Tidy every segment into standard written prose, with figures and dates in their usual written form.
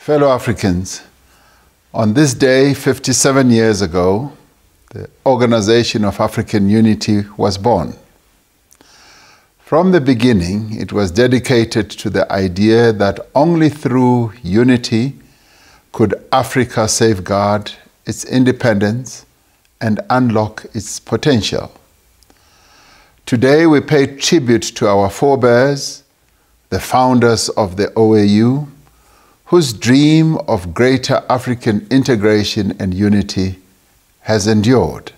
Fellow Africans, on this day 57 years ago, the Organization of African Unity was born. From the beginning, it was dedicated to the idea that only through unity could Africa safeguard its independence and unlock its potential. Today, we pay tribute to our forebears, the founders of the OAU, whose dream of greater African integration and unity has endured.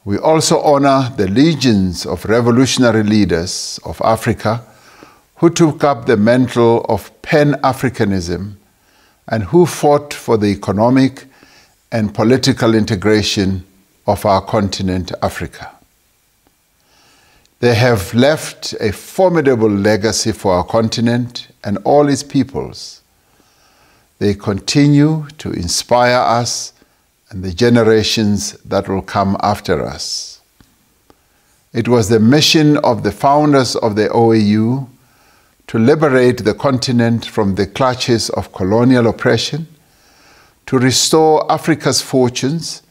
We also honor the legions of revolutionary leaders of Africa who took up the mantle of Pan-Africanism and who fought for the economic and political integration of our continent, Africa. They have left a formidable legacy for our continent and all its peoples. They continue to inspire us and the generations that will come after us. It was the mission of the founders of the OAU to liberate the continent from the clutches of colonial oppression, to restore Africa's fortunes,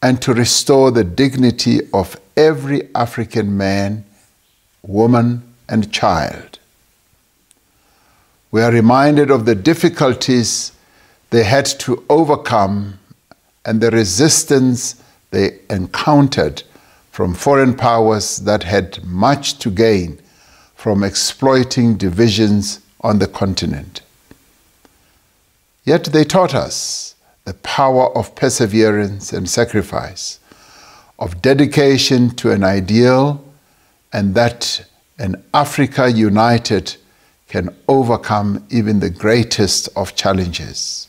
and to restore the dignity of every African man, woman, and child. We are reminded of the difficulties they had to overcome and the resistance they encountered from foreign powers that had much to gain from exploiting divisions on the continent. Yet they taught us the power of perseverance and sacrifice, of dedication to an ideal, and that an Africa united can overcome even the greatest of challenges.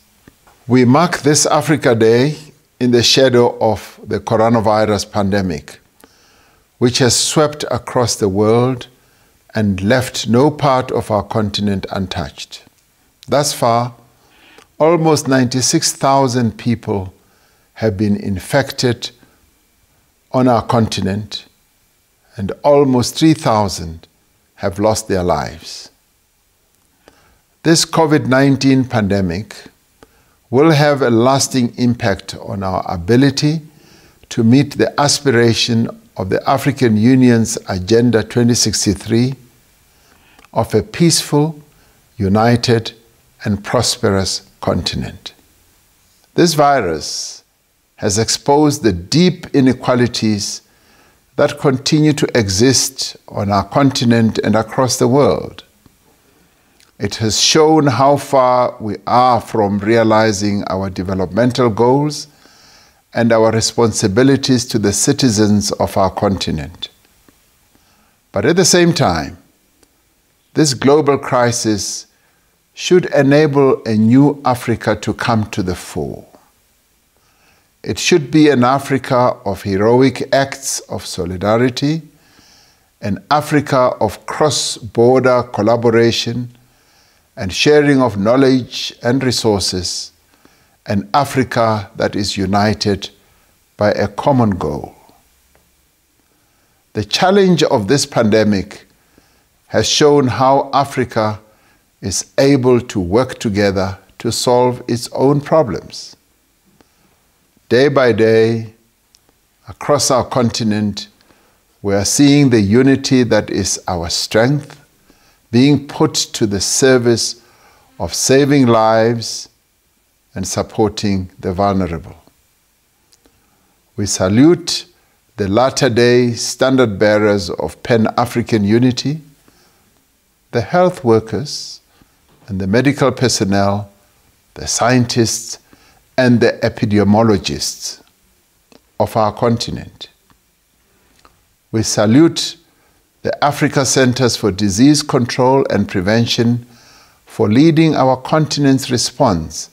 We mark this Africa Day in the shadow of the coronavirus pandemic, which has swept across the world and left no part of our continent untouched. Thus far, almost 96,000 people have been infected on our continent, and almost 3,000 have lost their lives. This COVID-19 pandemic will have a lasting impact on our ability to meet the aspiration of the African Union's Agenda 2063 of a peaceful, united, and prosperous continent. This virus has exposed the deep inequalities that continue to exist on our continent and across the world. It has shown how far we are from realizing our developmental goals and our responsibilities to the citizens of our continent. But at the same time, this global crisis should enable a new Africa to come to the fore. It should be an Africa of heroic acts of solidarity, an Africa of cross-border collaboration and sharing of knowledge and resources, an Africa that is united by a common goal. The challenge of this pandemic has shown how Africa is able to work together to solve its own problems. Day by day, across our continent, we are seeing the unity that is our strength being put to the service of saving lives and supporting the vulnerable. We salute the latter-day standard bearers of Pan-African unity, the health workers and the medical personnel, the scientists and the epidemiologists of our continent. We salute the Africa Centers for Disease Control and Prevention for leading our continent's response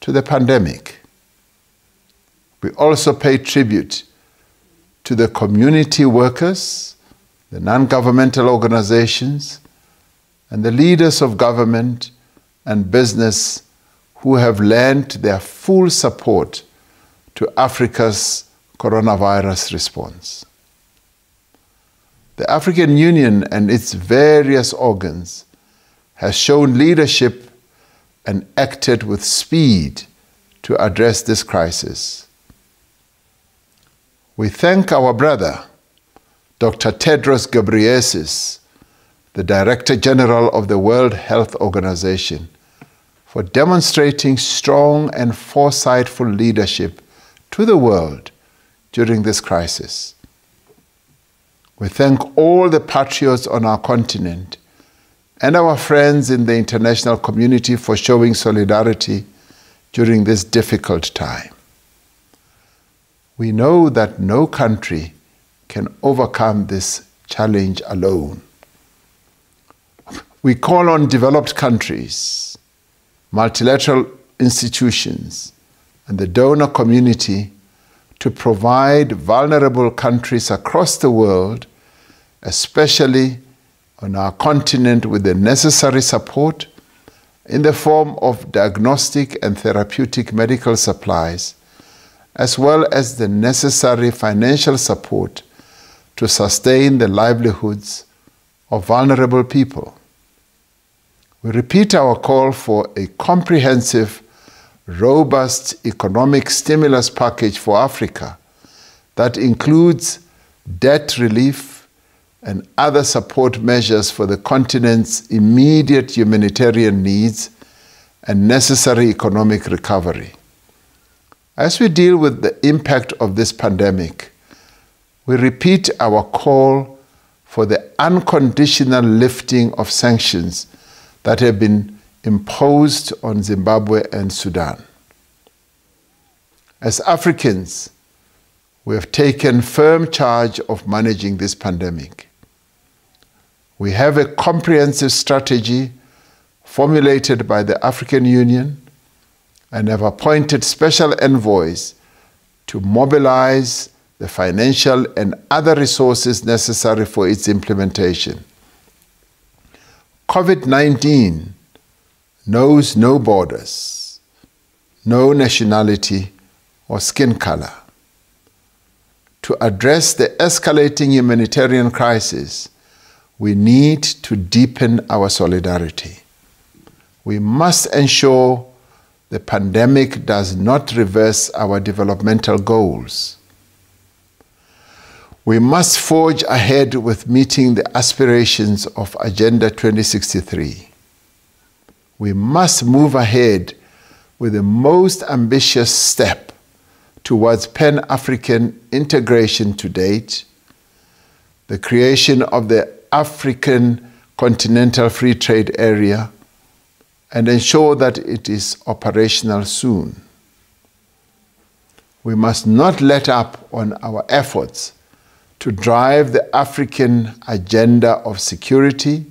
to the pandemic. We also pay tribute to the community workers, the non-governmental organizations, and the leaders of government and business who have lent their full support to Africa's coronavirus response. The African Union and its various organs has shown leadership and acted with speed to address this crisis. We thank our brother, Dr. Tedros Ghebreyesus, the Director General of the World Health Organization, for demonstrating strong and foresightful leadership to the world during this crisis. We thank all the patriots on our continent and our friends in the international community for showing solidarity during this difficult time. We know that no country can overcome this challenge alone. We call on developed countries, multilateral institutions, and the donor community to provide vulnerable countries across the world, especially on our continent, with the necessary support in the form of diagnostic and therapeutic medical supplies, as well as the necessary financial support to sustain the livelihoods of vulnerable people. We repeat our call for a comprehensive, robust economic stimulus package for Africa that includes debt relief and other support measures for the continent's immediate humanitarian needs and necessary economic recovery. As we deal with the impact of this pandemic, we repeat our call for the unconditional lifting of sanctions that have been imposed on Zimbabwe and Sudan. As Africans, we have taken firm charge of managing this pandemic. We have a comprehensive strategy formulated by the African Union and have appointed special envoys to mobilize the financial and other resources necessary for its implementation. COVID-19 knows no borders, no nationality or skin color. To address the escalating humanitarian crisis, we need to deepen our solidarity. We must ensure the pandemic does not reverse our developmental goals. We must forge ahead with meeting the aspirations of Agenda 2063. We must move ahead with the most ambitious step towards Pan-African integration to date, the creation of the African Continental Free Trade Area, and ensure that it is operational soon. We must not let up on our efforts to drive the African agenda of security,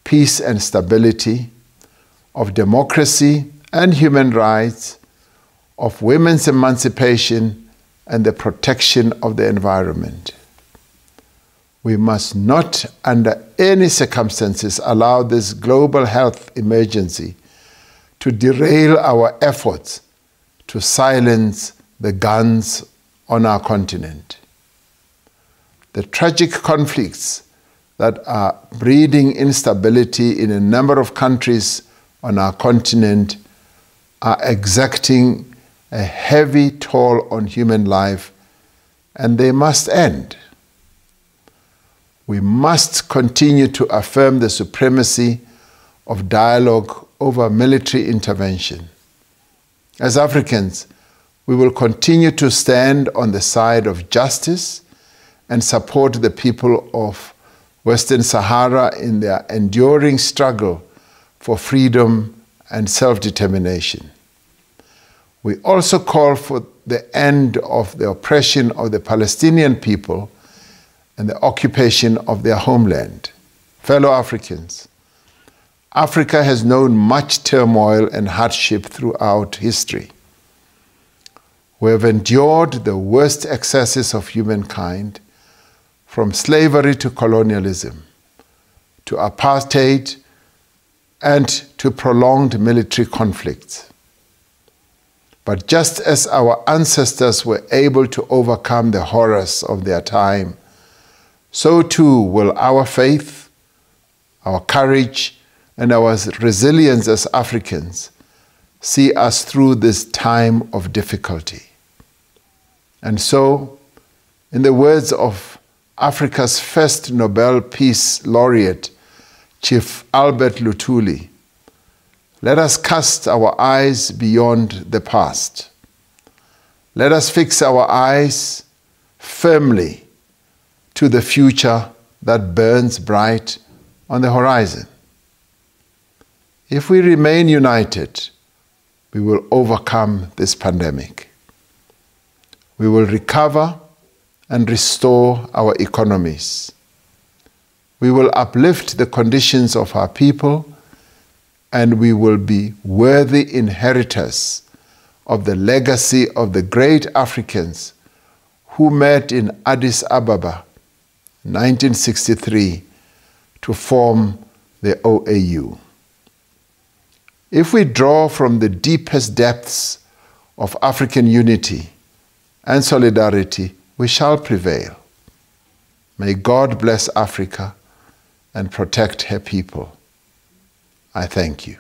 peace and stability, of democracy and human rights, of women's emancipation and the protection of the environment. We must not, under any circumstances, allow this global health emergency to derail our efforts to silence the guns on our continent. The tragic conflicts that are breeding instability in a number of countries on our continent are exacting a heavy toll on human life, and they must end. We must continue to affirm the supremacy of dialogue over military intervention. As Africans, we will continue to stand on the side of justice and support the people of Western Sahara in their enduring struggle for freedom and self-determination. We also call for the end of the oppression of the Palestinian people and the occupation of their homeland. Fellow Africans, Africa has known much turmoil and hardship throughout history. We have endured the worst excesses of humankind, from slavery to colonialism, to apartheid, and to prolonged military conflicts. But just as our ancestors were able to overcome the horrors of their time, so too will our faith, our courage, and our resilience as Africans see us through this time of difficulty. And so, in the words of Africa's first Nobel Peace Laureate, Chief Albert Luthuli, let us cast our eyes beyond the past. Let us fix our eyes firmly to the future that burns bright on the horizon. If we remain united, we will overcome this pandemic. We will recover and restore our economies. We will uplift the conditions of our people, and we will be worthy inheritors of the legacy of the great Africans who met in Addis Ababa in 1963 to form the OAU. If we draw from the deepest depths of African unity and solidarity, we shall prevail. May God bless Africa and protect her people. I thank you.